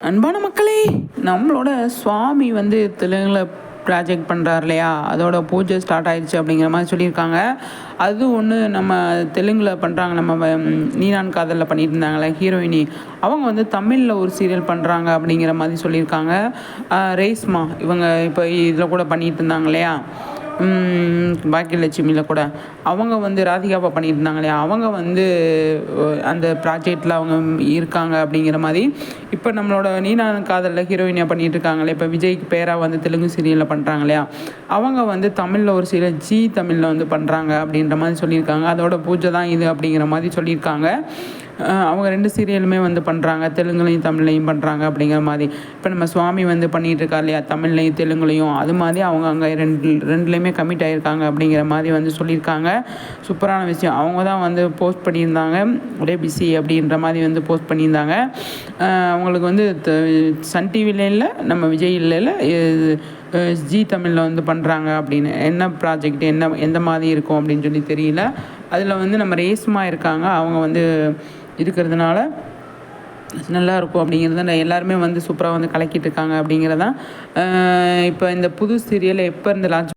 அன்பான மக்களே, நம்மளோட சுவாமி வந்து தெலுங்குல ப்ராஜெக்ட் பண்ணுறாரு இல்லையா, அதோட பூஜை ஸ்டார்ட் ஆயிடுச்சு அப்படிங்கிற மாதிரி சொல்லியிருக்காங்க. அது ஒன்று நம்ம தெலுங்கில் பண்ணுறாங்க. நம்ம நீ நான் காதலில் பண்ணிட்டு இருந்தாங்களே ஹீரோயினி, அவங்க வந்து தமிழில் ஒரு சீரியல் பண்ணுறாங்க அப்படிங்கிற மாதிரி சொல்லியிருக்காங்க. ரேஸ்மா இவங்க இப்போ இதில் கூட பண்ணிகிட்டு இருந்தாங்க இல்லையா, பாக்கியலட்சுமியில் கூட அவங்க வந்து ராதிகாவை பண்ணிட்டு இருந்தாங்க இல்லையா, அவங்க வந்து அந்த ப்ராஜெக்டில் அவங்க இருக்காங்க அப்படிங்கிற மாதிரி. இப்போ நம்மளோட நீனான் காதலில் ஹீரோயினியாக பண்ணிகிட்டு இருக்காங்களே, இப்போ விஜய்க்கு பேராக வந்து தெலுங்கு சீரியலில் பண்ணுறாங்க இல்லையா, அவங்க வந்து தமிழில் ஒரு சீரியல் ஜி தமிழில் வந்து பண்ணுறாங்க அப்படின்ற மாதிரி சொல்லியிருக்காங்க. அதோட பூஜை தான் இது அப்படிங்கிற மாதிரி சொல்லியிருக்காங்க. அவங்க 2 சீரியலுமே வந்து பண்ணுறாங்க, தெலுங்குலையும் தமிழ்லையும் பண்ணுறாங்க அப்படிங்கிற மாதிரி. இப்போ நம்ம சுவாமி வந்து பண்ணிகிட்ருக்கா இல்லையா, தமிழ்லையும் தெலுங்குலையும், அது மாதிரி அவங்க அங்கே ரெண்டுலேயுமே கமிட் ஆகியிருக்காங்க அப்படிங்கிற மாதிரி வந்து சொல்லியிருக்காங்க. சூப்பரான விஷயம். அவங்க தான் வந்து போஸ்ட் பண்ணியிருந்தாங்க, ஒரே பிஸி அப்படின்ற மாதிரி வந்து போஸ்ட் பண்ணியிருந்தாங்க. அவங்களுக்கு வந்து சன் டிவியில் இல்லை, நம்ம விஜய் இல்லை, ஜி தமிழில் வந்து பண்ணுறாங்க அப்படின்னு. என்ன ப்ராஜெக்ட், எந்த மாதிரி இருக்கும் அப்படின்னு சொல்லி தெரியல. அதில் வந்து நம்ம ரேஸ்மா இருக்காங்க, அவங்க வந்து இருக்கிறதுனால நல்லாயிருக்கும் அப்படிங்கிறத எல்லாருமே வந்து சூப்பராக வந்து கலக்கிட்டு இருக்காங்க அப்படிங்கிறதான். இப்போ இந்த புது சீரியலை எப்போ இருந்து லான்ச்